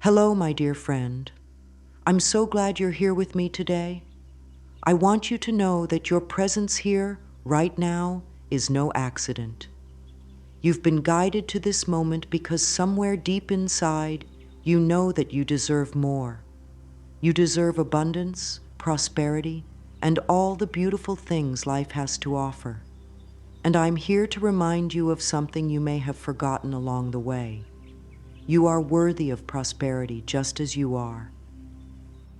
Hello, my dear friend. I'm so glad you're here with me today. I want you to know that your presence here, right now, is no accident. You've been guided to this moment because somewhere deep inside, you know that you deserve more. You deserve abundance, prosperity, and all the beautiful things life has to offer. And I'm here to remind you of something you may have forgotten along the way. You are worthy of prosperity just as you are.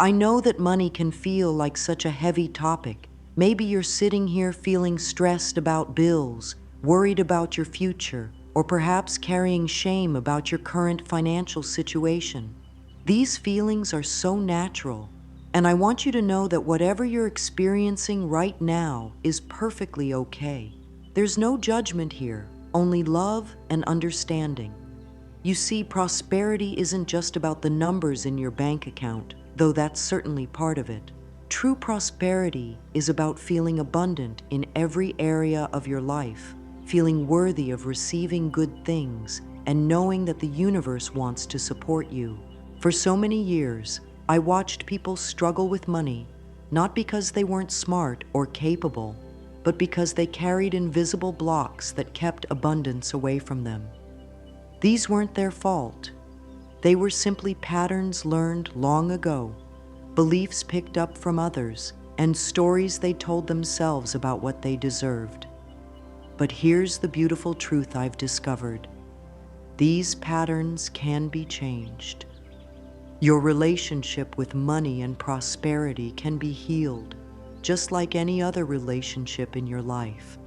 I know that money can feel like such a heavy topic. Maybe you're sitting here feeling stressed about bills, worried about your future, or perhaps carrying shame about your current financial situation. These feelings are so natural, and I want you to know that whatever you're experiencing right now is perfectly okay. There's no judgment here, only love and understanding. You see, prosperity isn't just about the numbers in your bank account, though that's certainly part of it. True prosperity is about feeling abundant in every area of your life, feeling worthy of receiving good things, and knowing that the universe wants to support you. For so many years, I watched people struggle with money, not because they weren't smart or capable, but because they carried invisible blocks that kept abundance away from them. These weren't their fault. They were simply patterns learned long ago, beliefs picked up from others, and stories they told themselves about what they deserved. But here's the beautiful truth I've discovered. These patterns can be changed. Your relationship with money and prosperity can be healed, just like any other relationship in your life.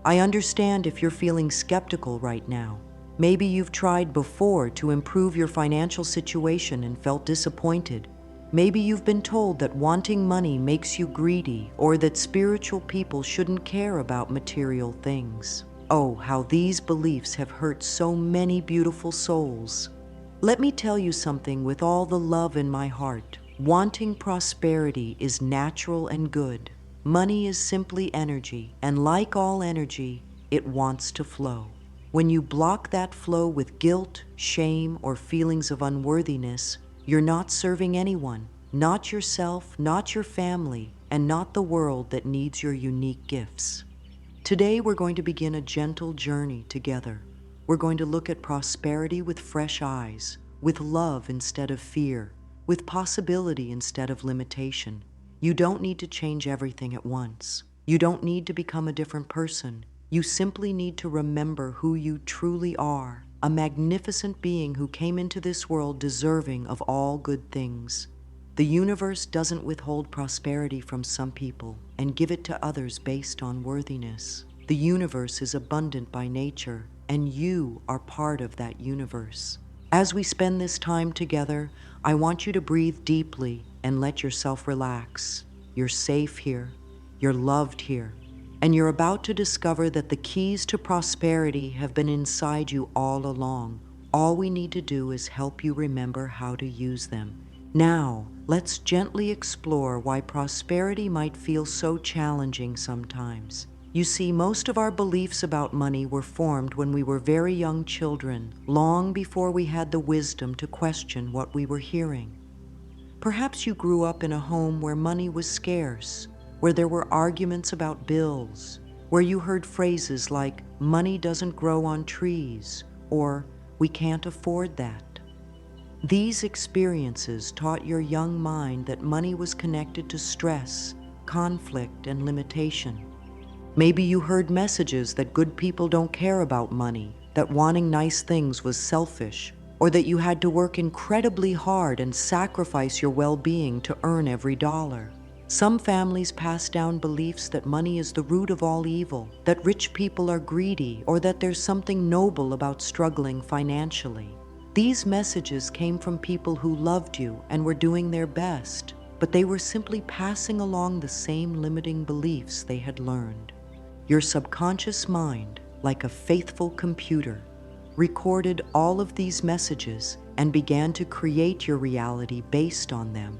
I understand if you're feeling skeptical right now. Maybe you've tried before to improve your financial situation and felt disappointed. Maybe you've been told that wanting money makes you greedy or that spiritual people shouldn't care about material things. Oh, how these beliefs have hurt so many beautiful souls. Let me tell you something with all the love in my heart. Wanting prosperity is natural and good. Money is simply energy, and like all energy, it wants to flow. When you block that flow with guilt, shame, or feelings of unworthiness, you're not serving anyone, not yourself, not your family, and not the world that needs your unique gifts. Today, we're going to begin a gentle journey together. We're going to look at prosperity with fresh eyes, with love instead of fear, with possibility instead of limitation. You don't need to change everything at once. You don't need to become a different person. You simply need to remember who you truly are, a magnificent being who came into this world deserving of all good things. The universe doesn't withhold prosperity from some people and give it to others based on worthiness. The universe is abundant by nature, and you are part of that universe. As we spend this time together, I want you to breathe deeply and let yourself relax. You're safe here. You're loved here. And you're about to discover that the keys to prosperity have been inside you all along. All we need to do is help you remember how to use them. Now, let's gently explore why prosperity might feel so challenging sometimes. You see, most of our beliefs about money were formed when we were very young children, long before we had the wisdom to question what we were hearing. Perhaps you grew up in a home where money was scarce, where there were arguments about bills, where you heard phrases like, "money doesn't grow on trees," or "we can't afford that." These experiences taught your young mind that money was connected to stress, conflict, and limitation. Maybe you heard messages that good people don't care about money, that wanting nice things was selfish, or that you had to work incredibly hard and sacrifice your well-being to earn every dollar. Some families pass down beliefs that money is the root of all evil, that rich people are greedy, or that there's something noble about struggling financially. These messages came from people who loved you and were doing their best, but they were simply passing along the same limiting beliefs they had learned. Your subconscious mind, like a faithful computer, recorded all of these messages and began to create your reality based on them.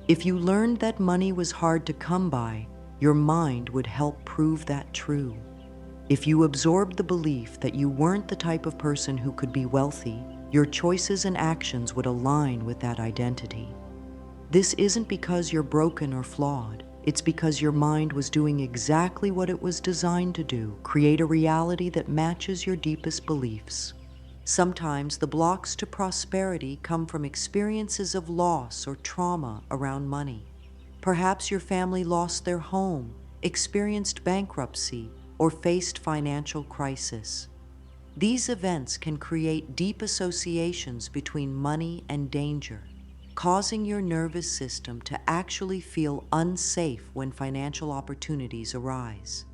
If you learned that money was hard to come by, your mind would help prove that true. If you absorbed the belief that you weren't the type of person who could be wealthy, your choices and actions would align with that identity. This isn't because you're broken or flawed. It's because your mind was doing exactly what it was designed to do, create a reality that matches your deepest beliefs. Sometimes the blocks to prosperity come from experiences of loss or trauma around money. Perhaps your family lost their home, experienced bankruptcy, or faced financial crisis. These events can create deep associations between money and danger, causing your nervous system to actually feel unsafe when financial opportunities arise.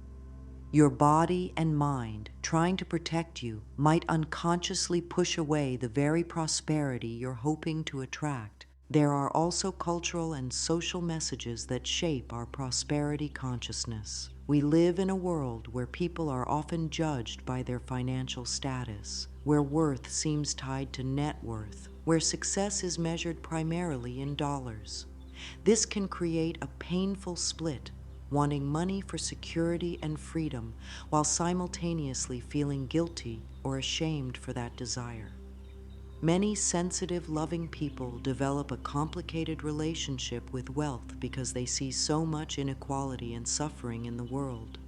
Your body and mind, trying to protect you, might unconsciously push away the very prosperity you're hoping to attract. There are also cultural and social messages that shape our prosperity consciousness. We live in a world where people are often judged by their financial status, where worth seems tied to net worth, where success is measured primarily in dollars. This can create a painful split, wanting money for security and freedom while simultaneously feeling guilty or ashamed for that desire. Many sensitive, loving people develop a complicated relationship with wealth because they see so much inequality and suffering in the world.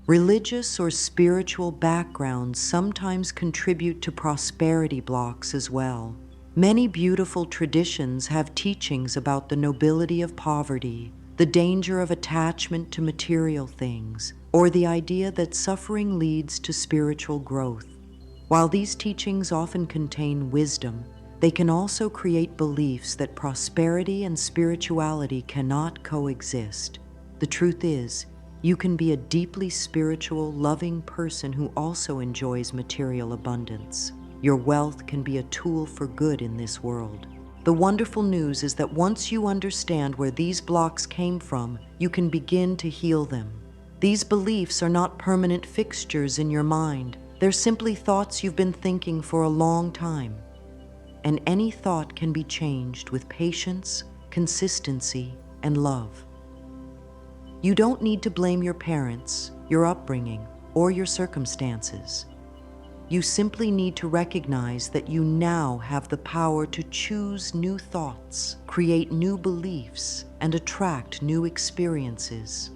Religious or spiritual backgrounds sometimes contribute to prosperity blocks as well. Many beautiful traditions have teachings about the nobility of poverty, the danger of attachment to material things, or the idea that suffering leads to spiritual growth. While these teachings often contain wisdom, they can also create beliefs that prosperity and spirituality cannot coexist. The truth is, you can be a deeply spiritual, loving person who also enjoys material abundance. Your wealth can be a tool for good in this world. The wonderful news is that once you understand where these blocks came from, you can begin to heal them. These beliefs are not permanent fixtures in your mind. They're simply thoughts you've been thinking for a long time. And any thought can be changed with patience, consistency, and love. You don't need to blame your parents, your upbringing, or your circumstances. You simply need to recognize that you now have the power to choose new thoughts, create new beliefs, and attract new experiences.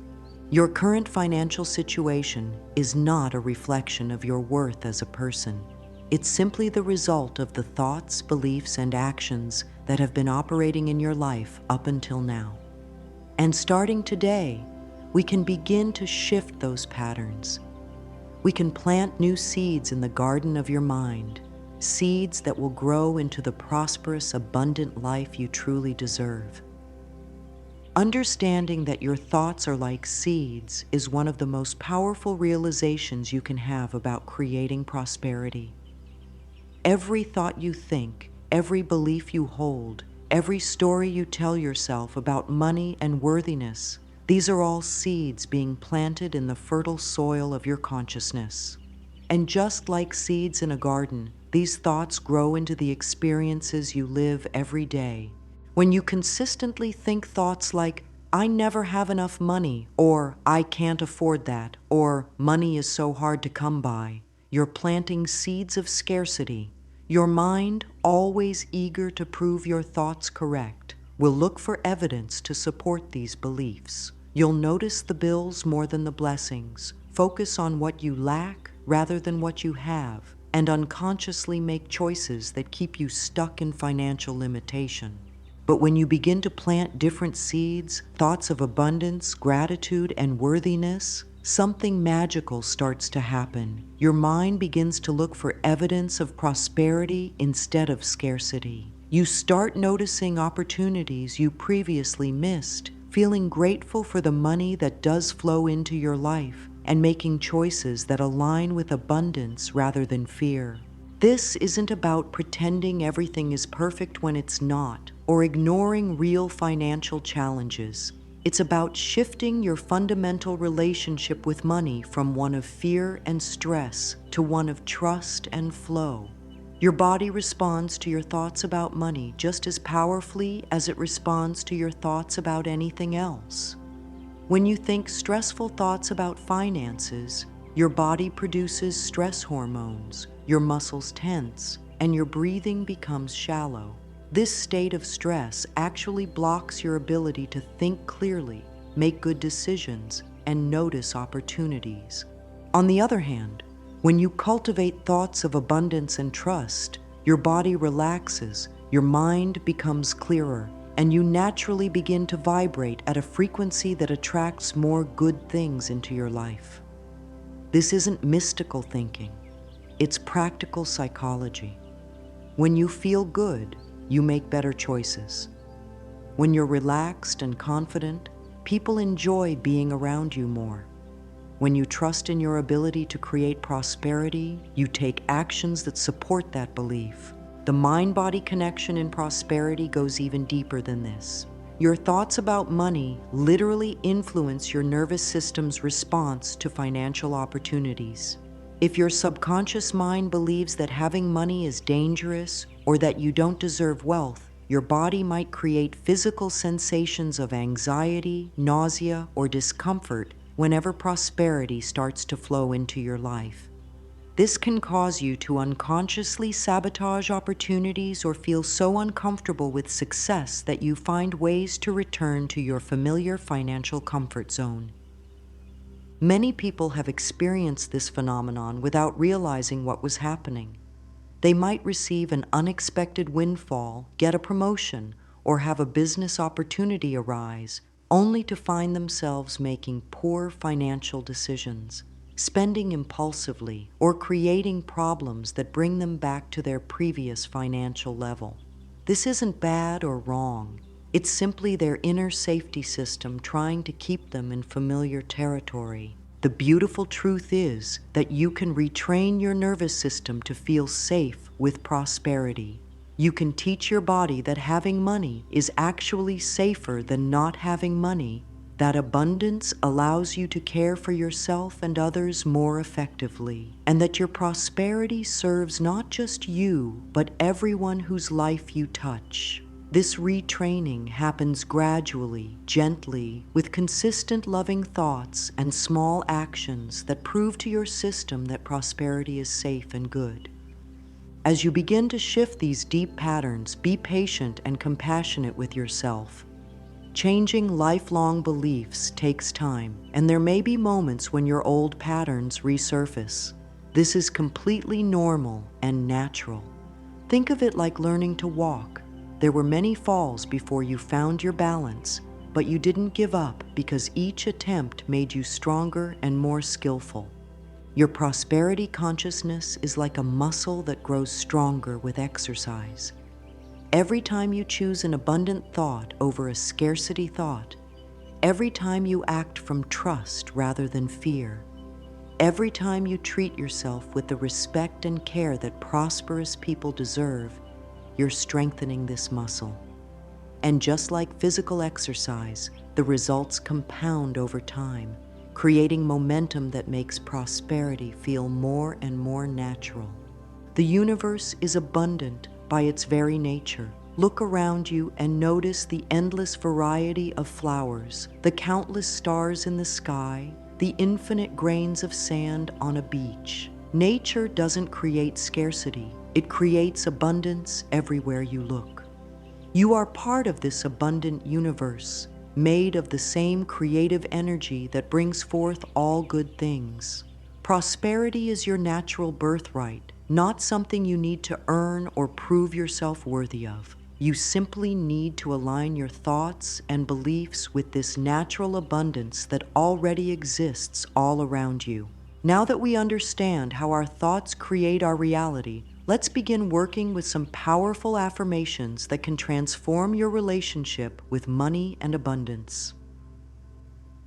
Your current financial situation is not a reflection of your worth as a person. It's simply the result of the thoughts, beliefs, and actions that have been operating in your life up until now. And starting today, we can begin to shift those patterns. We can plant new seeds in the garden of your mind, seeds that will grow into the prosperous, abundant life you truly deserve. Understanding that your thoughts are like seeds is one of the most powerful realizations you can have about creating prosperity. Every thought you think, every belief you hold, every story you tell yourself about money and worthiness, these are all seeds being planted in the fertile soil of your consciousness. And just like seeds in a garden, these thoughts grow into the experiences you live every day. When you consistently think thoughts like, "I never have enough money," or "I can't afford that," or "money is so hard to come by," you're planting seeds of scarcity. Your mind, always eager to prove your thoughts correct, will look for evidence to support these beliefs. You'll notice the bills more than the blessings, focus on what you lack rather than what you have, and unconsciously make choices that keep you stuck in financial limitation. But when you begin to plant different seeds, thoughts of abundance, gratitude, and worthiness, something magical starts to happen. Your mind begins to look for evidence of prosperity instead of scarcity. You start noticing opportunities you previously missed, feeling grateful for the money that does flow into your life, and making choices that align with abundance rather than fear. This isn't about pretending everything is perfect when it's not, or ignoring real financial challenges. It's about shifting your fundamental relationship with money from one of fear and stress to one of trust and flow. Your body responds to your thoughts about money just as powerfully as it responds to your thoughts about anything else. When you think stressful thoughts about finances, your body produces stress hormones, your muscles tense, and your breathing becomes shallow. This state of stress actually blocks your ability to think clearly, make good decisions, and notice opportunities. On the other hand, when you cultivate thoughts of abundance and trust, your body relaxes, your mind becomes clearer, and you naturally begin to vibrate at a frequency that attracts more good things into your life. This isn't mystical thinking, it's practical psychology. When you feel good, you make better choices. When you're relaxed and confident, people enjoy being around you more. When you trust in your ability to create prosperity, you take actions that support that belief. The mind-body connection in prosperity goes even deeper than this. Your thoughts about money literally influence your nervous system's response to financial opportunities. If your subconscious mind believes that having money is dangerous or that you don't deserve wealth, your body might create physical sensations of anxiety, nausea, or discomfort whenever prosperity starts to flow into your life. This can cause you to unconsciously sabotage opportunities or feel so uncomfortable with success that you find ways to return to your familiar financial comfort zone. Many people have experienced this phenomenon without realizing what was happening. They might receive an unexpected windfall, get a promotion, or have a business opportunity arise, only to find themselves making poor financial decisions, spending impulsively, or creating problems that bring them back to their previous financial level. This isn't bad or wrong. It's simply their inner safety system trying to keep them in familiar territory. The beautiful truth is that you can retrain your nervous system to feel safe with prosperity. You can teach your body that having money is actually safer than not having money, that abundance allows you to care for yourself and others more effectively, and that your prosperity serves not just you, but everyone whose life you touch. This retraining happens gradually, gently, with consistent loving thoughts and small actions that prove to your system that prosperity is safe and good. As you begin to shift these deep patterns, be patient and compassionate with yourself. Changing lifelong beliefs takes time, and there may be moments when your old patterns resurface. This is completely normal and natural. Think of it like learning to walk. There were many falls before you found your balance, but you didn't give up because each attempt made you stronger and more skillful. Your prosperity consciousness is like a muscle that grows stronger with exercise. Every time you choose an abundant thought over a scarcity thought, every time you act from trust rather than fear, every time you treat yourself with the respect and care that prosperous people deserve, you're strengthening this muscle. And just like physical exercise, the results compound over time, creating momentum that makes prosperity feel more and more natural. The universe is abundant by its very nature. Look around you and notice the endless variety of flowers, the countless stars in the sky, the infinite grains of sand on a beach. Nature doesn't create scarcity. It creates abundance everywhere you look. You are part of this abundant universe, made of the same creative energy that brings forth all good things. Prosperity is your natural birthright, not something you need to earn or prove yourself worthy of. You simply need to align your thoughts and beliefs with this natural abundance that already exists all around you. Now that we understand how our thoughts create our reality, let's begin working with some powerful affirmations that can transform your relationship with money and abundance.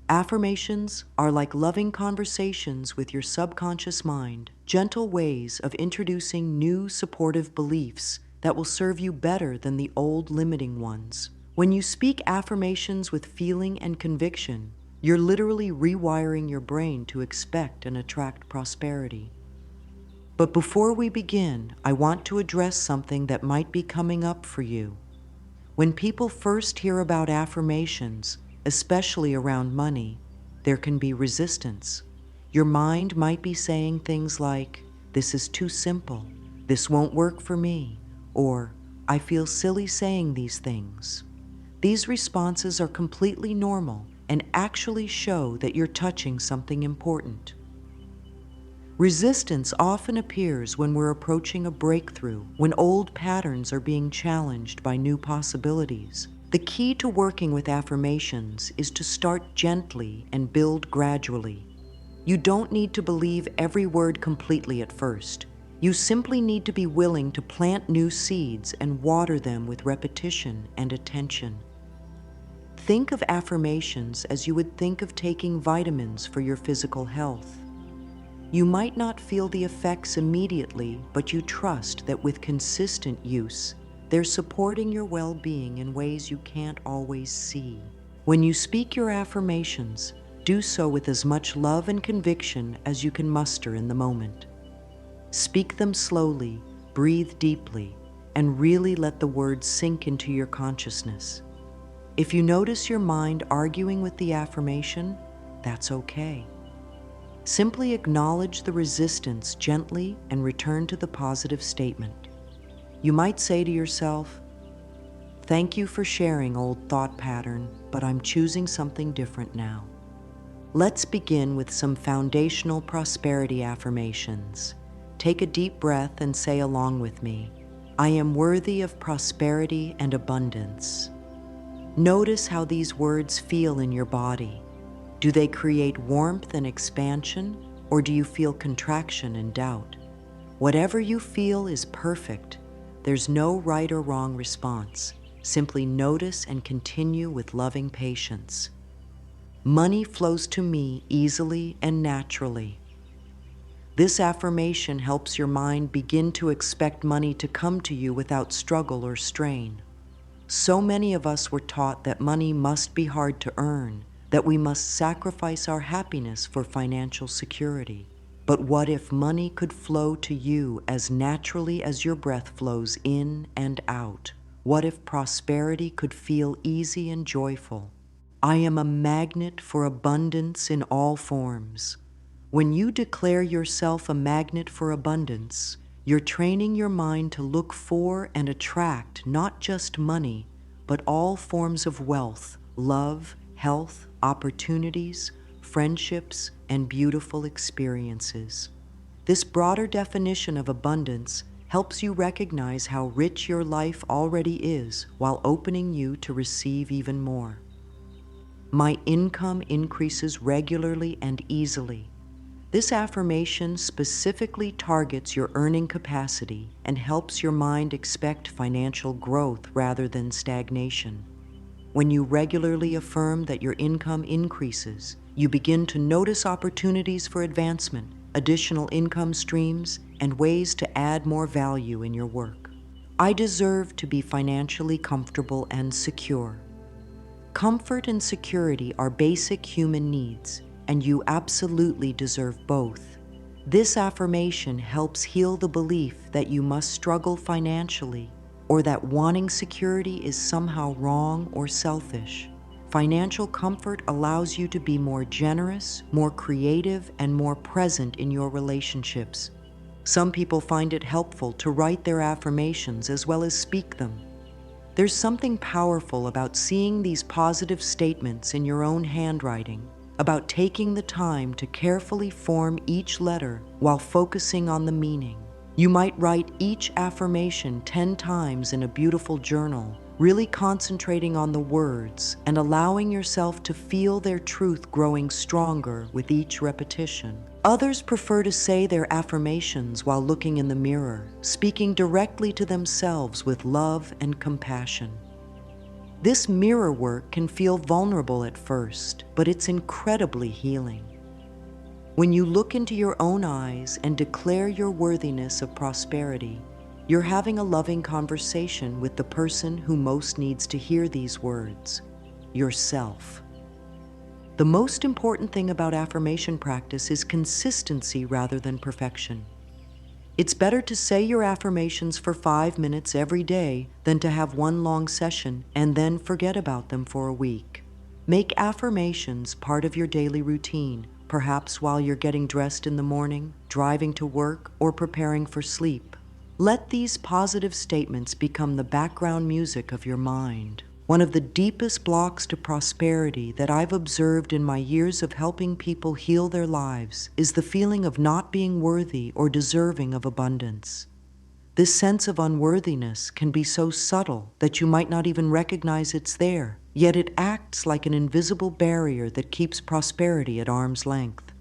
Affirmations are like loving conversations with your subconscious mind, gentle ways of introducing new supportive beliefs that will serve you better than the old limiting ones. When you speak affirmations with feeling and conviction, you're literally rewiring your brain to expect and attract prosperity. But before we begin, I want to address something that might be coming up for you. When people first hear about affirmations, especially around money, there can be resistance. Your mind might be saying things like, "This is too simple. "This won't work for me," or "I feel silly saying these things." These responses are completely normal and actually show that you're touching something important. Resistance often appears when we're approaching a breakthrough, when old patterns are being challenged by new possibilities. The key to working with affirmations is to start gently and build gradually. You don't need to believe every word completely at first. You simply need to be willing to plant new seeds and water them with repetition and attention. Think of affirmations as you would think of taking vitamins for your physical health. You might not feel the effects immediately, but you trust that with consistent use, they're supporting your well-being in ways you can't always see. When you speak your affirmations, do so with as much love and conviction as you can muster in the moment. Speak them slowly, breathe deeply, and really let the words sink into your consciousness. If you notice your mind arguing with the affirmation, that's okay. Simply acknowledge the resistance gently and return to the positive statement. You might say to yourself, "Thank you for sharing, old thought pattern, but I'm choosing something different now." Let's begin with some foundational prosperity affirmations. Take a deep breath and say along with me, "I am worthy of prosperity and abundance." Notice how these words feel in your body. Do they create warmth and expansion, or do you feel contraction and doubt? Whatever you feel is perfect. There's no right or wrong response. Simply notice and continue with loving patience. Money flows to me easily and naturally. This affirmation helps your mind begin to expect money to come to you without struggle or strain. So many of us were taught that money must be hard to earn, that we must sacrifice our happiness for financial security. But what if money could flow to you as naturally as your breath flows in and out? What if prosperity could feel easy and joyful? I am a magnet for abundance in all forms. When you declare yourself a magnet for abundance, you're training your mind to look for and attract not just money, but all forms of wealth, love, health, opportunities, friendships, and beautiful experiences. This broader definition of abundance helps you recognize how rich your life already is while opening you to receive even more. My income increases regularly and easily. This affirmation specifically targets your earning capacity and helps your mind expect financial growth rather than stagnation. When you regularly affirm that your income increases, you begin to notice opportunities for advancement, additional income streams, and ways to add more value in your work. I deserve to be financially comfortable and secure. Comfort and security are basic human needs, and you absolutely deserve both. This affirmation helps heal the belief that you must struggle financially or that wanting security is somehow wrong or selfish. Financial comfort allows you to be more generous, more creative, and more present in your relationships. Some people find it helpful to write their affirmations as well as speak them. There's something powerful about seeing these positive statements in your own handwriting, about taking the time to carefully form each letter while focusing on the meaning. You might write each affirmation 10 times in a beautiful journal, really concentrating on the words and allowing yourself to feel their truth growing stronger with each repetition. Others prefer to say their affirmations while looking in the mirror, speaking directly to themselves with love and compassion. This mirror work can feel vulnerable at first, but it's incredibly healing. When you look into your own eyes and declare your worthiness of prosperity, you're having a loving conversation with the person who most needs to hear these words, yourself. The most important thing about affirmation practice is consistency rather than perfection. It's better to say your affirmations for 5 minutes every day than to have one long session and then forget about them for a week. Make affirmations part of your daily routine, perhaps while you're getting dressed in the morning, driving to work, or preparing for sleep. Let these positive statements become the background music of your mind. One of the deepest blocks to prosperity that I've observed in my years of helping people heal their lives is the feeling of not being worthy or deserving of abundance. This sense of unworthiness can be so subtle that you might not even recognize it's there, yet it acts like an invisible barrier that keeps prosperity at arm's length.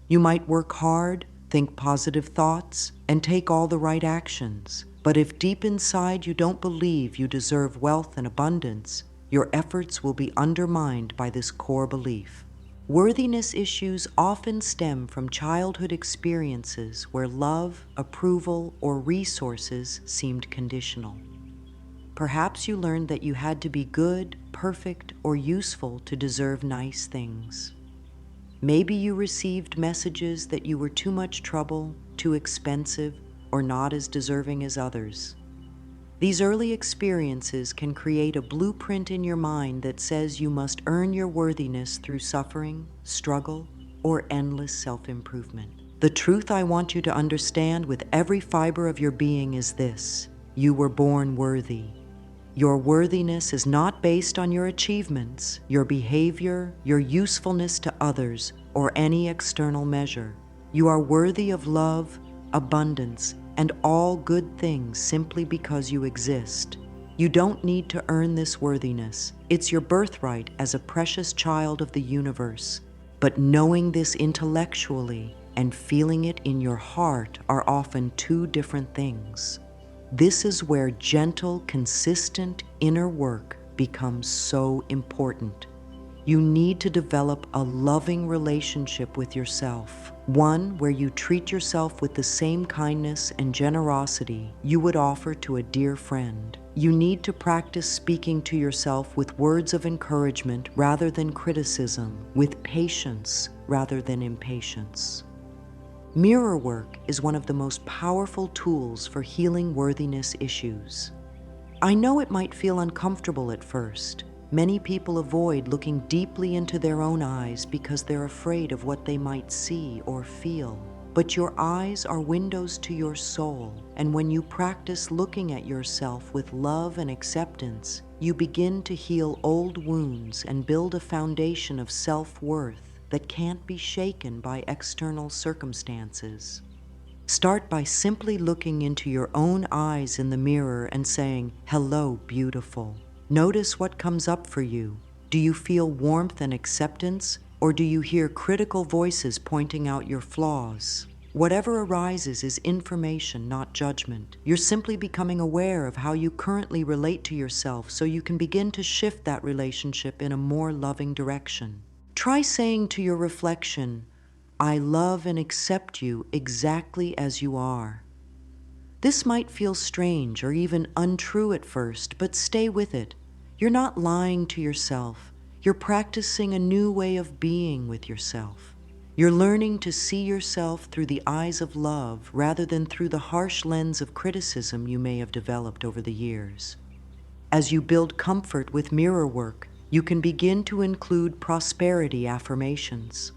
You might work hard, think positive thoughts, and take all the right actions, but if deep inside you don't believe you deserve wealth and abundance, your efforts will be undermined by this core belief. Worthiness issues often stem from childhood experiences where love, approval, or resources seemed conditional. Perhaps you learned that you had to be good, perfect, or useful to deserve nice things. Maybe you received messages that you were too much trouble, too expensive, or not as deserving as others. These early experiences can create a blueprint in your mind that says you must earn your worthiness through suffering, struggle, or endless self-improvement. The truth I want you to understand with every fiber of your being is this: you were born worthy. Your worthiness is not based on your achievements, your behavior, your usefulness to others, or any external measure. You are worthy of love, abundance, and all good things simply because you exist. You don't need to earn this worthiness. It's your birthright as a precious child of the universe. But knowing this intellectually and feeling it in your heart are often two different things. This is where gentle, consistent inner work becomes so important. You need to develop a loving relationship with yourself, one where you treat yourself with the same kindness and generosity you would offer to a dear friend. You need to practice speaking to yourself with words of encouragement rather than criticism, with patience rather than impatience. Mirror work is one of the most powerful tools for healing worthiness issues. I know it might feel uncomfortable at first. Many people avoid looking deeply into their own eyes because they're afraid of what they might see or feel. But your eyes are windows to your soul, and when you practice looking at yourself with love and acceptance, you begin to heal old wounds and build a foundation of self-worth that can't be shaken by external circumstances. Start by simply looking into your own eyes in the mirror and saying, "Hello, beautiful." Notice what comes up for you. Do you feel warmth and acceptance, or do you hear critical voices pointing out your flaws? Whatever arises is information, not judgment. You're simply becoming aware of how you currently relate to yourself so you can begin to shift that relationship in a more loving direction. Try saying to your reflection, "I love and accept you exactly as you are." This might feel strange or even untrue at first, but stay with it. You're not lying to yourself. You're practicing a new way of being with yourself. You're learning to see yourself through the eyes of love rather than through the harsh lens of criticism you may have developed over the years. As you build comfort with mirror work, you can begin to include prosperity affirmations.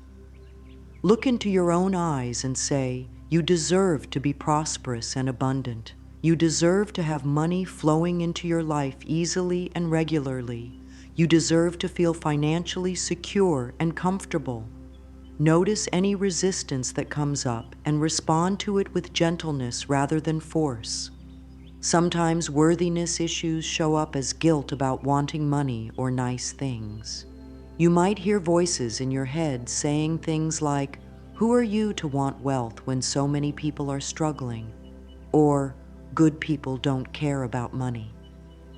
Look into your own eyes and say, "You deserve to be prosperous and abundant. You deserve to have money flowing into your life easily and regularly. You deserve to feel financially secure and comfortable." Notice any resistance that comes up and respond to it with gentleness rather than force. Sometimes worthiness issues show up as guilt about wanting money or nice things. You might hear voices in your head saying things like, "Who are you to want wealth when so many people are struggling?" Or, "Good people don't care about money."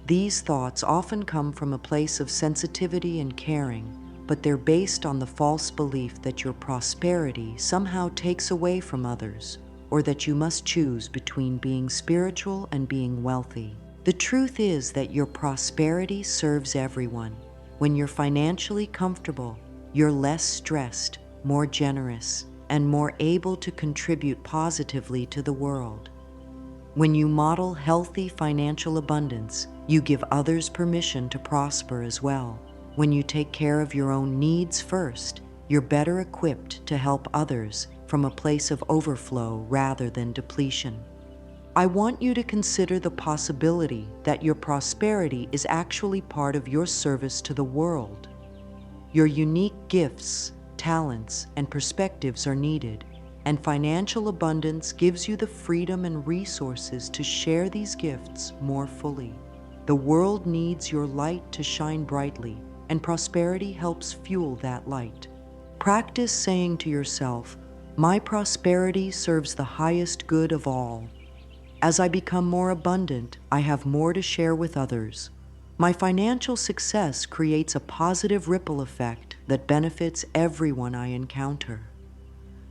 These thoughts often come from a place of sensitivity and caring, but they're based on the false belief that your prosperity somehow takes away from others, or that you must choose between being spiritual and being wealthy. The truth is that your prosperity serves everyone. When you're financially comfortable, you're less stressed, more generous, and more able to contribute positively to the world. When you model healthy financial abundance, you give others permission to prosper as well. When you take care of your own needs first, you're better equipped to help others from a place of overflow rather than depletion. I want you to consider the possibility that your prosperity is actually part of your service to the world. Your unique gifts, talents, and perspectives are needed, and financial abundance gives you the freedom and resources to share these gifts more fully. The world needs your light to shine brightly, and prosperity helps fuel that light. Practice saying to yourself, "My prosperity serves the highest good of all. As I become more abundant, I have more to share with others. My financial success creates a positive ripple effect that benefits everyone I encounter."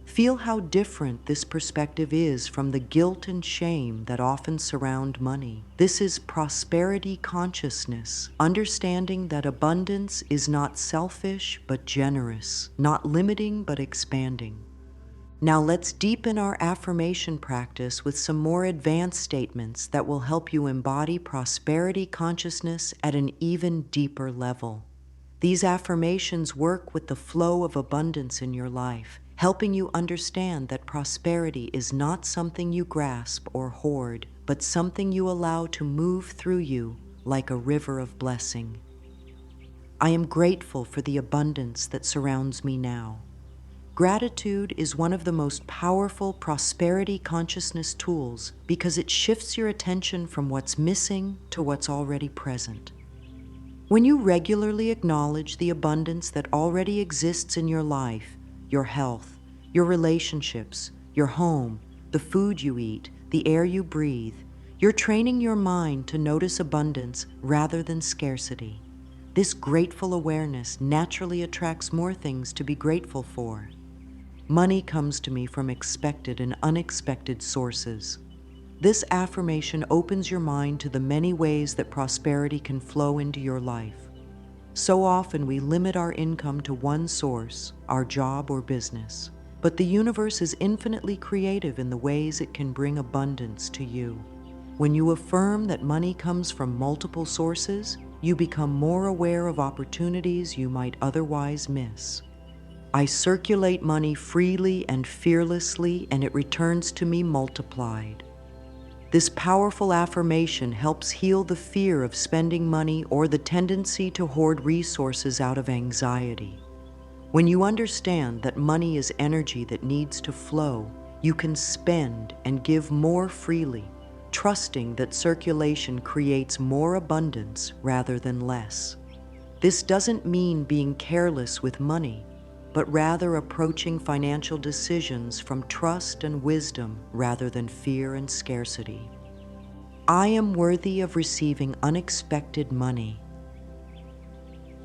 Feel how different this perspective is from the guilt and shame that often surround money. This is prosperity consciousness, understanding that abundance is not selfish but generous, not limiting but expanding. Now let's deepen our affirmation practice with some more advanced statements that will help you embody prosperity consciousness at an even deeper level. These affirmations work with the flow of abundance in your life, helping you understand that prosperity is not something you grasp or hoard, but something you allow to move through you like a river of blessing. I am grateful for the abundance that surrounds me now. Gratitude is one of the most powerful prosperity consciousness tools because it shifts your attention from what's missing to what's already present. When you regularly acknowledge the abundance that already exists in your life, your health, your relationships, your home, the food you eat, the air you breathe, you're training your mind to notice abundance rather than scarcity. This grateful awareness naturally attracts more things to be grateful for. Money comes to me from expected and unexpected sources. This affirmation opens your mind to the many ways that prosperity can flow into your life. So often we limit our income to one source, our job or business, but the universe is infinitely creative in the ways it can bring abundance to you. When you affirm that money comes from multiple sources, you become more aware of opportunities you might otherwise miss. I circulate money freely and fearlessly, and it returns to me multiplied. This powerful affirmation helps heal the fear of spending money or the tendency to hoard resources out of anxiety. When you understand that money is energy that needs to flow, you can spend and give more freely, trusting that circulation creates more abundance rather than less. This doesn't mean being careless with money, but rather approaching financial decisions from trust and wisdom rather than fear and scarcity. I am worthy of receiving unexpected money.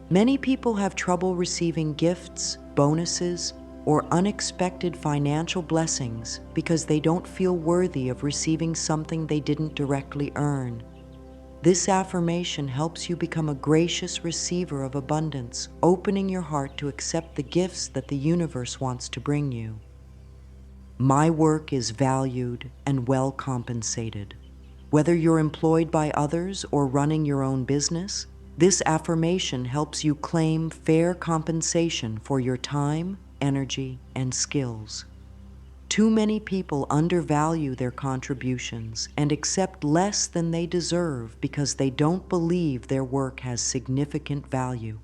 Many people have trouble receiving gifts, bonuses, or unexpected financial blessings because they don't feel worthy of receiving something they didn't directly earn. This affirmation helps you become a gracious receiver of abundance, opening your heart to accept the gifts that the universe wants to bring you. My work is valued and well compensated. Whether you're employed by others or running your own business, this affirmation helps you claim fair compensation for your time, energy, and skills. Too many people undervalue their contributions and accept less than they deserve because they don't believe their work has significant value.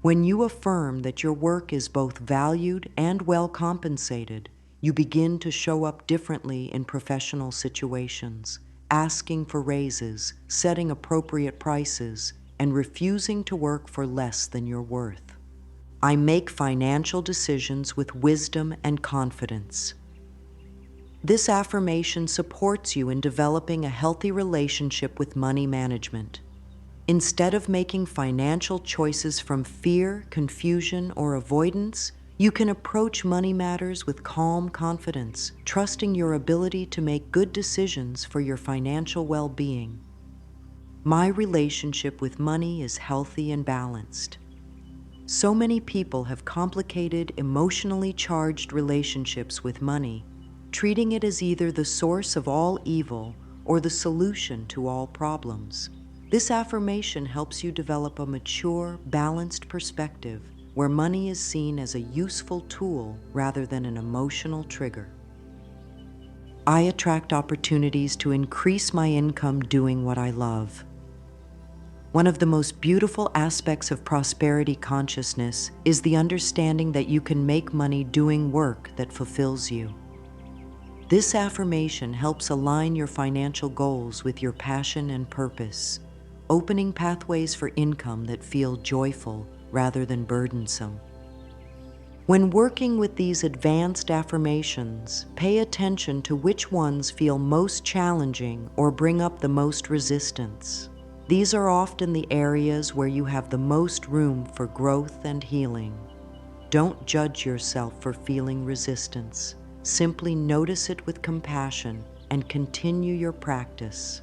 When you affirm that your work is both valued and well compensated, you begin to show up differently in professional situations, asking for raises, setting appropriate prices, and refusing to work for less than you're worth. I make financial decisions with wisdom and confidence. This affirmation supports you in developing a healthy relationship with money management. Instead of making financial choices from fear, confusion, or avoidance, you can approach money matters with calm confidence, trusting your ability to make good decisions for your financial well-being. My relationship with money is healthy and balanced. So many people have complicated, emotionally charged relationships with money, treating it as either the source of all evil or the solution to all problems. This affirmation helps you develop a mature, balanced perspective where money is seen as a useful tool rather than an emotional trigger. I attract opportunities to increase my income doing what I love. One of the most beautiful aspects of prosperity consciousness is the understanding that you can make money doing work that fulfills you. This affirmation helps align your financial goals with your passion and purpose, opening pathways for income that feel joyful rather than burdensome. When working with these advanced affirmations, pay attention to which ones feel most challenging or bring up the most resistance. These are often the areas where you have the most room for growth and healing. Don't judge yourself for feeling resistance. Simply notice it with compassion and continue your practice.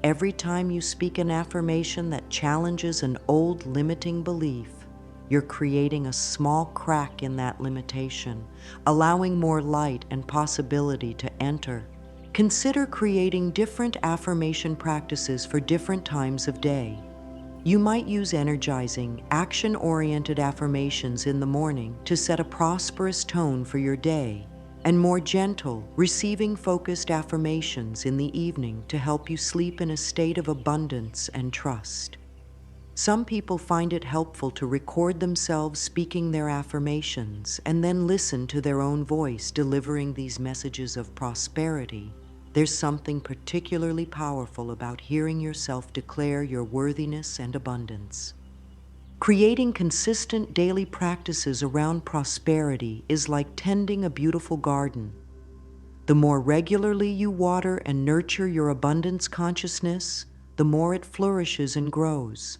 Every time you speak an affirmation that challenges an old limiting belief, you're creating a small crack in that limitation, allowing more light and possibility to enter. Consider creating different affirmation practices for different times of day. You might use energizing, action-oriented affirmations in the morning to set a prosperous tone for your day, and more gentle, receiving-focused affirmations in the evening to help you sleep in a state of abundance and trust. Some people find it helpful to record themselves speaking their affirmations and then listen to their own voice delivering these messages of prosperity. There's something particularly powerful about hearing yourself declare your worthiness and abundance. Creating consistent daily practices around prosperity is like tending a beautiful garden. The more regularly you water and nurture your abundance consciousness, the more it flourishes and grows.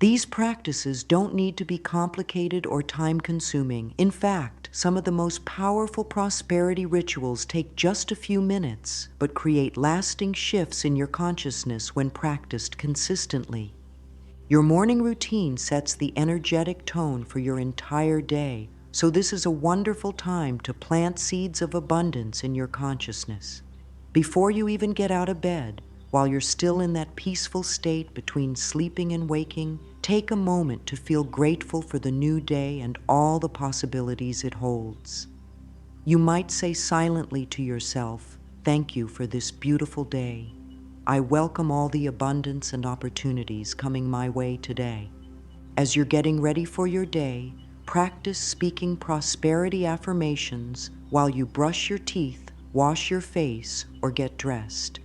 These practices don't need to be complicated or time-consuming. In fact, some of the most powerful prosperity rituals take just a few minutes, but create lasting shifts in your consciousness when practiced consistently. Your morning routine sets the energetic tone for your entire day, so this is a wonderful time to plant seeds of abundance in your consciousness. Before you even get out of bed, while you're still in that peaceful state between sleeping and waking, take a moment to feel grateful for the new day and all the possibilities it holds. You might say silently to yourself, "Thank you for this beautiful day. I welcome all the abundance and opportunities coming my way today." As you're getting ready for your day, practice speaking prosperity affirmations while you brush your teeth, wash your face, or get dressed.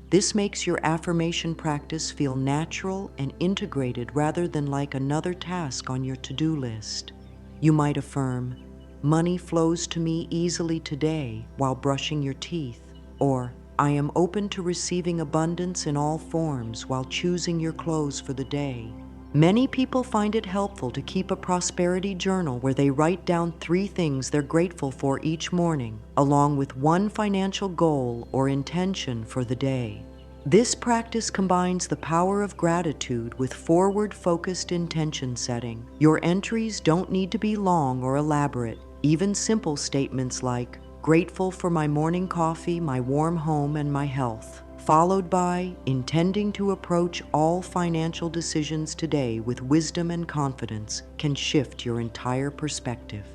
This makes your affirmation practice feel natural and integrated rather than like another task on your to-do list. You might affirm, "Money flows to me easily today," while brushing your teeth, or "I am open to receiving abundance in all forms" while choosing your clothes for the day. Many people find it helpful to keep a prosperity journal where they write down 3 things they're grateful for each morning, along with one financial goal or intention for the day. This practice combines the power of gratitude with forward-focused intention setting. Your entries don't need to be long or elaborate. Even simple statements like, "Grateful for my morning coffee, my warm home, and my health," followed by, "Intending to approach all financial decisions today with wisdom and confidence," can shift your entire perspective.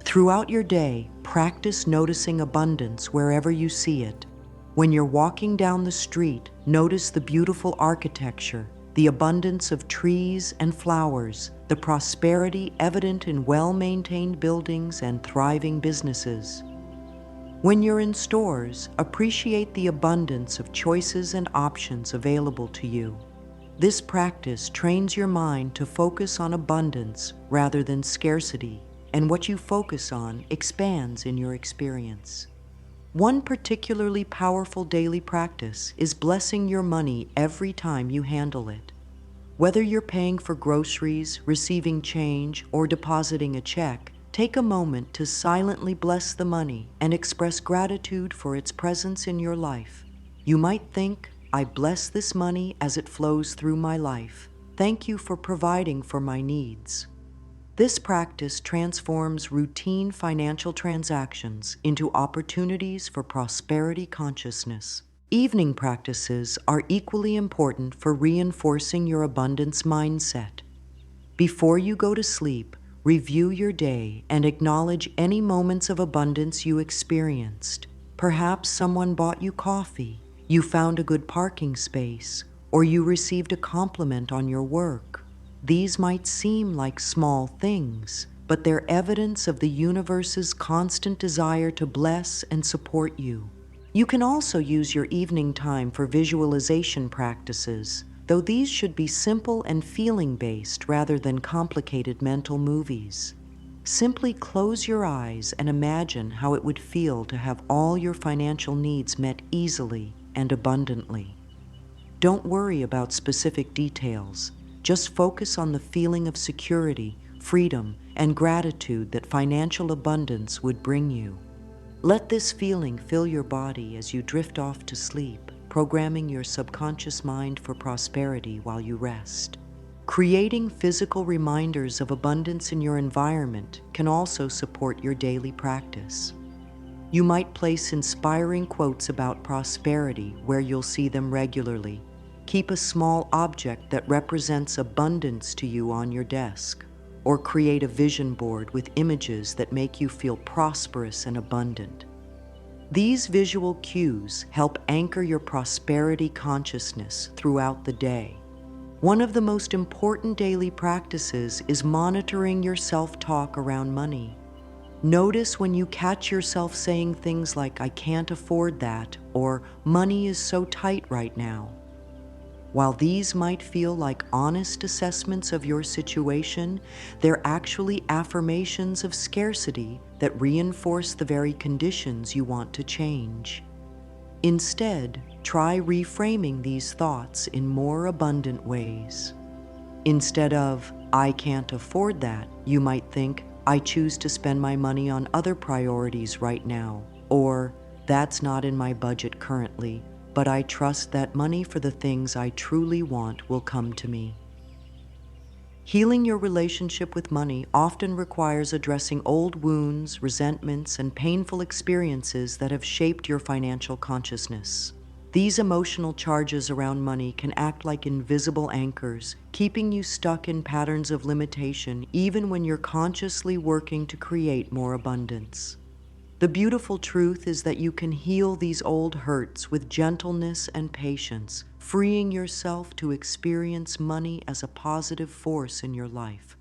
Throughout your day, practice noticing abundance wherever you see it. When you're walking down the street, notice the beautiful architecture, the abundance of trees and flowers, the prosperity evident in well-maintained buildings and thriving businesses. When you're in stores, appreciate the abundance of choices and options available to you. This practice trains your mind to focus on abundance rather than scarcity, and what you focus on expands in your experience. One particularly powerful daily practice is blessing your money every time you handle it. Whether you're paying for groceries, receiving change, or depositing a check, take a moment to silently bless the money and express gratitude for its presence in your life. You might think, "I bless this money as it flows through my life. Thank you for providing for my needs." This practice transforms routine financial transactions into opportunities for prosperity consciousness. Evening practices are equally important for reinforcing your abundance mindset. Before you go to sleep, review your day and acknowledge any moments of abundance you experienced. Perhaps someone bought you coffee, you found a good parking space, or you received a compliment on your work. These might seem like small things, but they're evidence of the universe's constant desire to bless and support you. You can also use your evening time for visualization practices, though these should be simple and feeling-based rather than complicated mental movies. Simply close your eyes and imagine how it would feel to have all your financial needs met easily and abundantly. Don't worry about specific details. Just focus on the feeling of security, freedom, and gratitude that financial abundance would bring you. Let this feeling fill your body as you drift off to sleep, programming your subconscious mind for prosperity while you rest. Creating physical reminders of abundance in your environment can also support your daily practice. You might place inspiring quotes about prosperity where you'll see them regularly. Keep a small object that represents abundance to you on your desk, or create a vision board with images that make you feel prosperous and abundant. These visual cues help anchor your prosperity consciousness throughout the day. One of the most important daily practices is monitoring your self-talk around money. Notice when you catch yourself saying things like, "I can't afford that," or "money is so tight right now." While these might feel like honest assessments of your situation, they're actually affirmations of scarcity that reinforce the very conditions you want to change. Instead, try reframing these thoughts in more abundant ways. Instead of, "I can't afford that," you might think, "I choose to spend my money on other priorities right now," or "That's not in my budget currently, but I trust that money for the things I truly want will come to me." Healing your relationship with money often requires addressing old wounds, resentments, and painful experiences that have shaped your financial consciousness. These emotional charges around money can act like invisible anchors, keeping you stuck in patterns of limitation even when you're consciously working to create more abundance. The beautiful truth is that you can heal these old hurts with gentleness and patience, freeing yourself to experience money as a positive force in your life.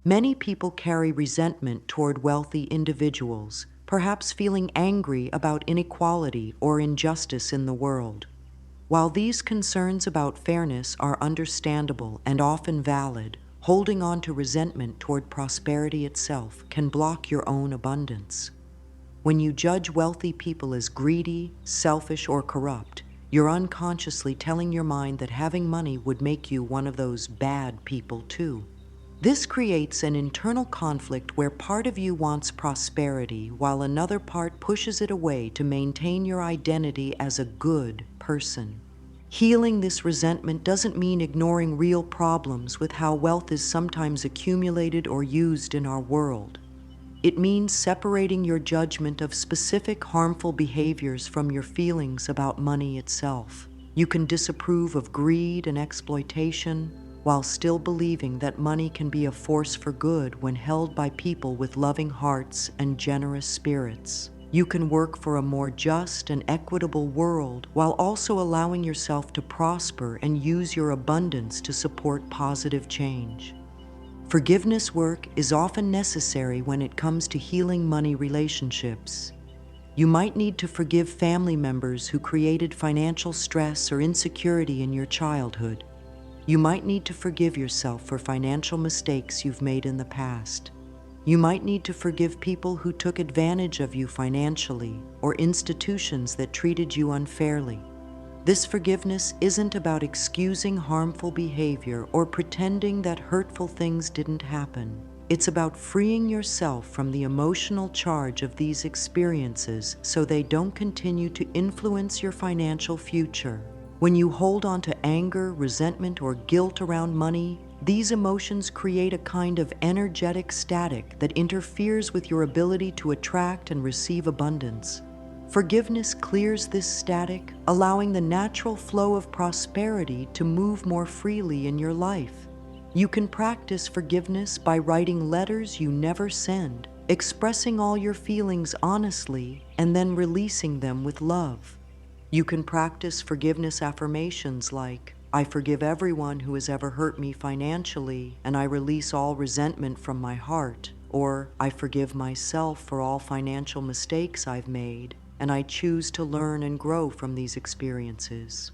Many people carry resentment toward wealthy individuals, perhaps feeling angry about inequality or injustice in the world. While these concerns about fairness are understandable and often valid, holding on to resentment toward prosperity itself can block your own abundance. When you judge wealthy people as greedy, selfish, or corrupt, you're unconsciously telling your mind that having money would make you one of those bad people too. This creates an internal conflict where part of you wants prosperity while another part pushes it away to maintain your identity as a good person. Healing this resentment doesn't mean ignoring real problems with how wealth is sometimes accumulated or used in our world. It means separating your judgment of specific harmful behaviors from your feelings about money itself. You can disapprove of greed and exploitation while still believing that money can be a force for good when held by people with loving hearts and generous spirits. You can work for a more just and equitable world while also allowing yourself to prosper and use your abundance to support positive change. Forgiveness work is often necessary when it comes to healing money relationships. You might need to forgive family members who created financial stress or insecurity in your childhood. You might need to forgive yourself for financial mistakes you've made in the past. You might need to forgive people who took advantage of you financially or institutions that treated you unfairly. This forgiveness isn't about excusing harmful behavior or pretending that hurtful things didn't happen. It's about freeing yourself from the emotional charge of these experiences so they don't continue to influence your financial future. When you hold on to anger, resentment, or guilt around money, these emotions create a kind of energetic static that interferes with your ability to attract and receive abundance. Forgiveness clears this static, allowing the natural flow of prosperity to move more freely in your life. You can practice forgiveness by writing letters you never send, expressing all your feelings honestly and then releasing them with love. You can practice forgiveness affirmations like, I forgive everyone who has ever hurt me financially, and I release all resentment from my heart. Or, I forgive myself for all financial mistakes I've made, and I choose to learn and grow from these experiences.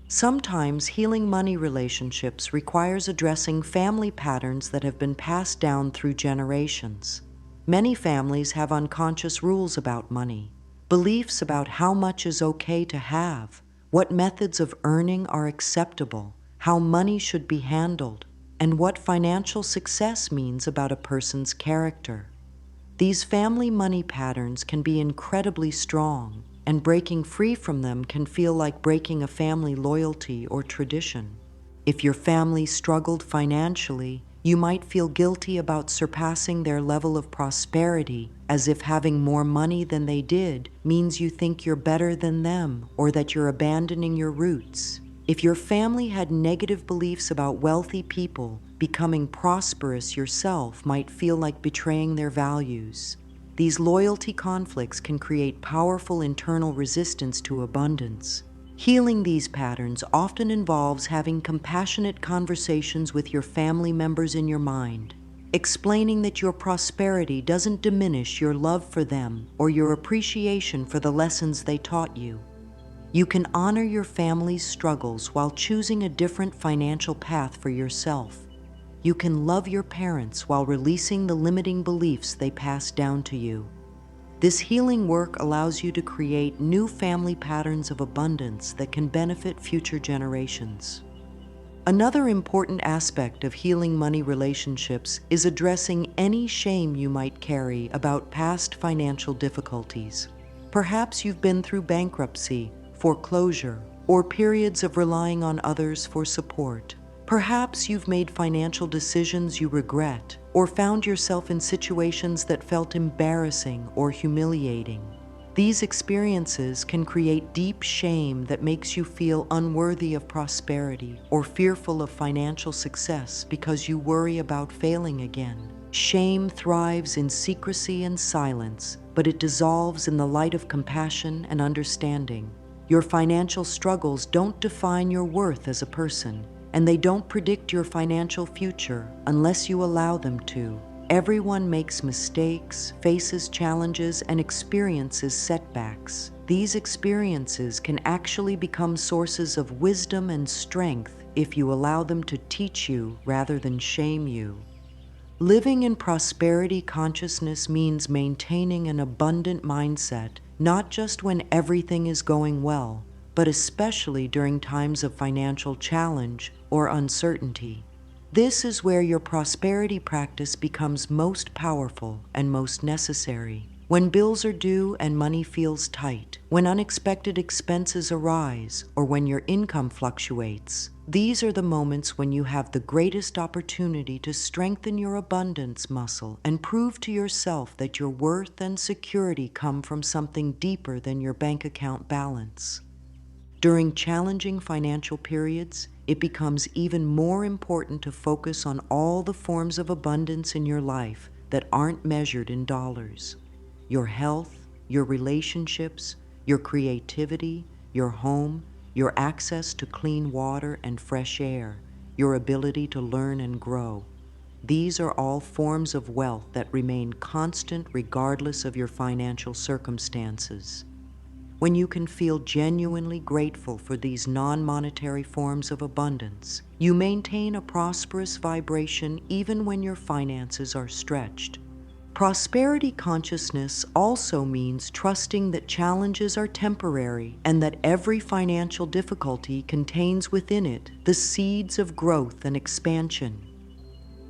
Sometimes healing money relationships requires addressing family patterns that have been passed down through generations. Many families have unconscious rules about money, beliefs about how much is okay to have, what methods of earning are acceptable, how money should be handled, and what financial success means about a person's character. These family money patterns can be incredibly strong, and breaking free from them can feel like breaking a family loyalty or tradition. If your family struggled financially, you might feel guilty about surpassing their level of prosperity, as if having more money than they did means you think you're better than them or that you're abandoning your roots. If your family had negative beliefs about wealthy people, becoming prosperous yourself might feel like betraying their values. These loyalty conflicts can create powerful internal resistance to abundance. Healing these patterns often involves having compassionate conversations with your family members in your mind, explaining that your prosperity doesn't diminish your love for them or your appreciation for the lessons they taught you. You can honor your family's struggles while choosing a different financial path for yourself. You can love your parents while releasing the limiting beliefs they passed down to you. This healing work allows you to create new family patterns of abundance that can benefit future generations. Another important aspect of healing money relationships is addressing any shame you might carry about past financial difficulties. Perhaps you've been through bankruptcy, foreclosure, or periods of relying on others for support. Perhaps you've made financial decisions you regret, or found yourself in situations that felt embarrassing or humiliating. These experiences can create deep shame that makes you feel unworthy of prosperity or fearful of financial success because you worry about failing again. Shame thrives in secrecy and silence, but it dissolves in the light of compassion and understanding. Your financial struggles don't define your worth as a person, and they don't predict your financial future unless you allow them to. Everyone makes mistakes, faces challenges, and experiences setbacks. These experiences can actually become sources of wisdom and strength if you allow them to teach you rather than shame you. Living in prosperity consciousness means maintaining an abundant mindset, not just when everything is going well, but especially during times of financial challenge or uncertainty. This is where your prosperity practice becomes most powerful and most necessary. When bills are due and money feels tight, when unexpected expenses arise, or when your income fluctuates, these are the moments when you have the greatest opportunity to strengthen your abundance muscle and prove to yourself that your worth and security come from something deeper than your bank account balance. During challenging financial periods, it becomes even more important to focus on all the forms of abundance in your life that aren't measured in dollars. Your health, your relationships, your creativity, your home, your access to clean water and fresh air, your ability to learn and grow. These are all forms of wealth that remain constant regardless of your financial circumstances. When you can feel genuinely grateful for these non-monetary forms of abundance, you maintain a prosperous vibration even when your finances are stretched. Prosperity consciousness also means trusting that challenges are temporary and that every financial difficulty contains within it the seeds of growth and expansion.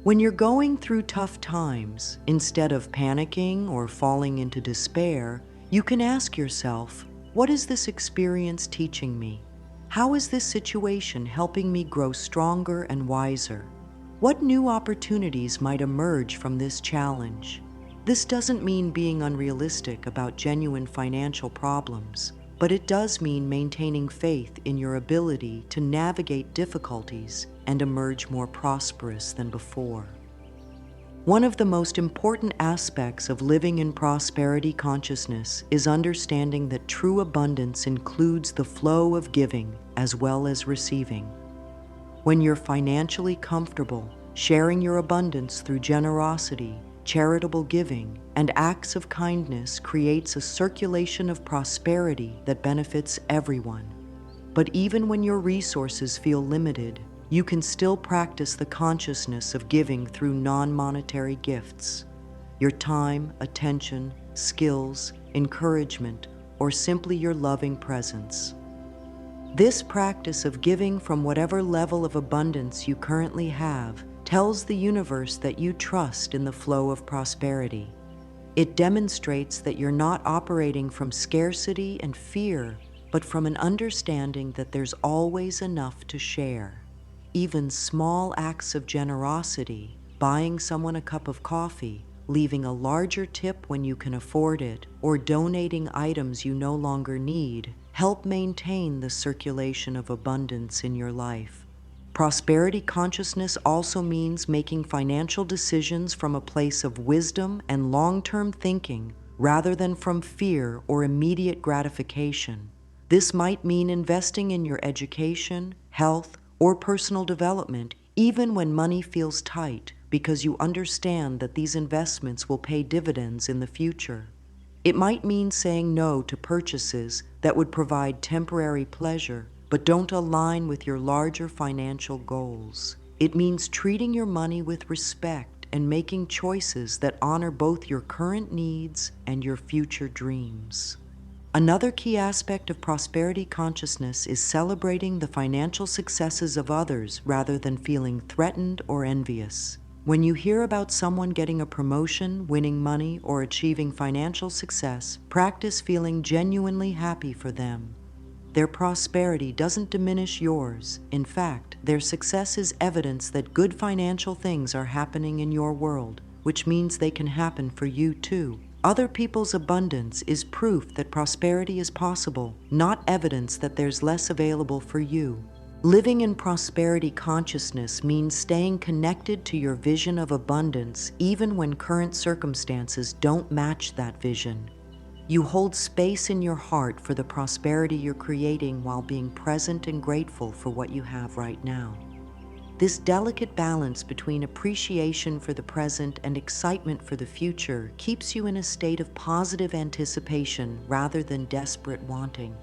When you're going through tough times, instead of panicking or falling into despair, you can ask yourself, what is this experience teaching me? How is this situation helping me grow stronger and wiser? What new opportunities might emerge from this challenge? This doesn't mean being unrealistic about genuine financial problems, but it does mean maintaining faith in your ability to navigate difficulties and emerge more prosperous than before. One of the most important aspects of living in prosperity consciousness is understanding that true abundance includes the flow of giving as well as receiving. When you're financially comfortable, sharing your abundance through generosity, charitable giving, and acts of kindness creates a circulation of prosperity that benefits everyone. But even when your resources feel limited, you can still practice the consciousness of giving through non-monetary gifts. Your time, attention, skills, encouragement, or simply your loving presence. This practice of giving from whatever level of abundance you currently have tells the universe that you trust in the flow of prosperity. It demonstrates that you're not operating from scarcity and fear, but from an understanding that there's always enough to share. Even small acts of generosity, buying someone a cup of coffee, leaving a larger tip when you can afford it, or donating items you no longer need, help maintain the circulation of abundance in your life. Prosperity consciousness also means making financial decisions from a place of wisdom and long-term thinking rather than from fear or immediate gratification. This might mean investing in your education, health, or personal development even when money feels tight, because you understand that these investments will pay dividends in the future. It might mean saying no to purchases that would provide temporary pleasure but don't align with your larger financial goals. It means treating your money with respect and making choices that honor both your current needs and your future dreams. Another key aspect of prosperity consciousness is celebrating the financial successes of others rather than feeling threatened or envious. When you hear about someone getting a promotion, winning money, or achieving financial success, practice feeling genuinely happy for them. Their prosperity doesn't diminish yours. In fact, their success is evidence that good financial things are happening in your world, which means they can happen for you too. Other people's abundance is proof that prosperity is possible, not evidence that there's less available for you. Living in prosperity consciousness means staying connected to your vision of abundance even when current circumstances don't match that vision. You hold space in your heart for the prosperity you're creating while being present and grateful for what you have right now. This delicate balance between appreciation for the present and excitement for the future keeps you in a state of positive anticipation rather than desperate wanting.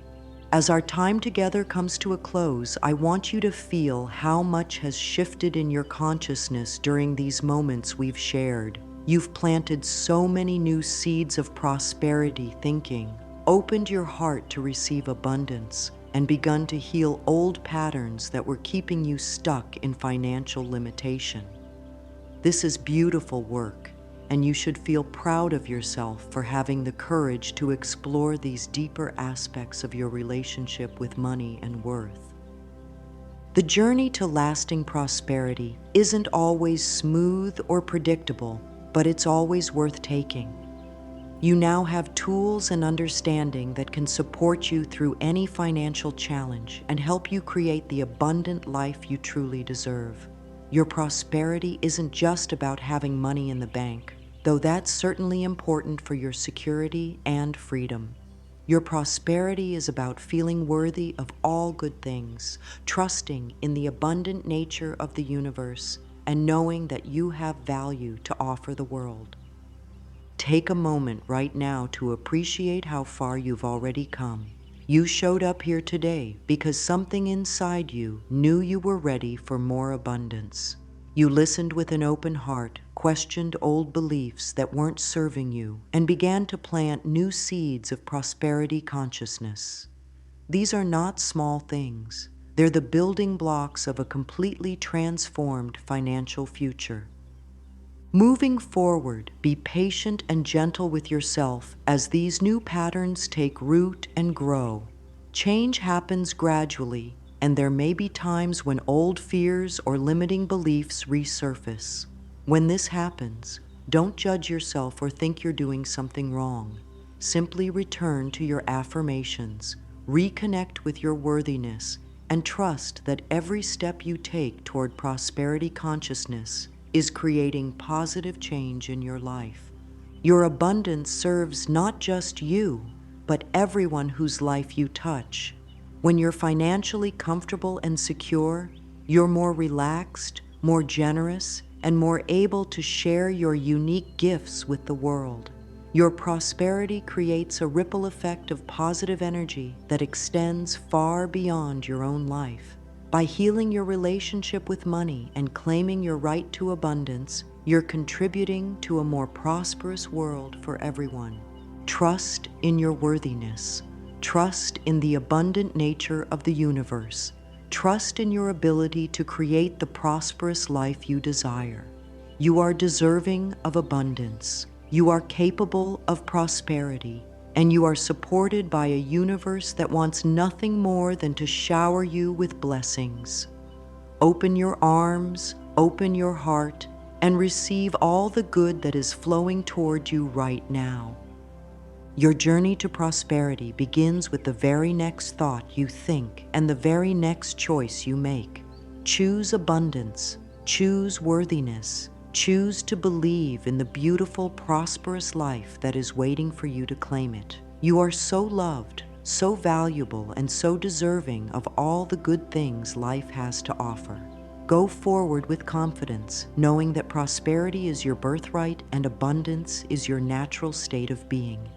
As our time together comes to a close, I want you to feel how much has shifted in your consciousness during these moments we've shared. You've planted so many new seeds of prosperity thinking, opened your heart to receive abundance, and begun to heal old patterns that were keeping you stuck in financial limitation. This is beautiful work, and you should feel proud of yourself for having the courage to explore these deeper aspects of your relationship with money and worth. The journey to lasting prosperity isn't always smooth or predictable, but it's always worth taking. You now have tools and understanding that can support you through any financial challenge and help you create the abundant life you truly deserve. Your prosperity isn't just about having money in the bank, though that's certainly important for your security and freedom. Your prosperity is about feeling worthy of all good things, trusting in the abundant nature of the universe, and knowing that you have value to offer the world. Take a moment right now to appreciate how far you've already come. You showed up here today because something inside you knew you were ready for more abundance. You listened with an open heart, questioned old beliefs that weren't serving you, and began to plant new seeds of prosperity consciousness. These are not small things. They're the building blocks of a completely transformed financial future. Moving forward, be patient and gentle with yourself as these new patterns take root and grow. Change happens gradually, and there may be times when old fears or limiting beliefs resurface. When this happens, don't judge yourself or think you're doing something wrong. Simply return to your affirmations, reconnect with your worthiness, and trust that every step you take toward prosperity consciousness is creating positive change in your life. Your abundance serves not just you, but everyone whose life you touch. When you're financially comfortable and secure, you're more relaxed, more generous, and more able to share your unique gifts with the world. Your prosperity creates a ripple effect of positive energy that extends far beyond your own life. By healing your relationship with money and claiming your right to abundance, you're contributing to a more prosperous world for everyone. Trust in your worthiness. Trust in the abundant nature of the universe. Trust in your ability to create the prosperous life you desire. You are deserving of abundance. You are capable of prosperity, and you are supported by a universe that wants nothing more than to shower you with blessings. Open your arms, open your heart, and receive all the good that is flowing toward you right now. Your journey to prosperity begins with the very next thought you think and the very next choice you make. Choose abundance, choose worthiness, choose to believe in the beautiful, prosperous life that is waiting for you to claim it. You are so loved, so valuable, and so deserving of all the good things life has to offer. Go forward with confidence, knowing that prosperity is your birthright and abundance is your natural state of being.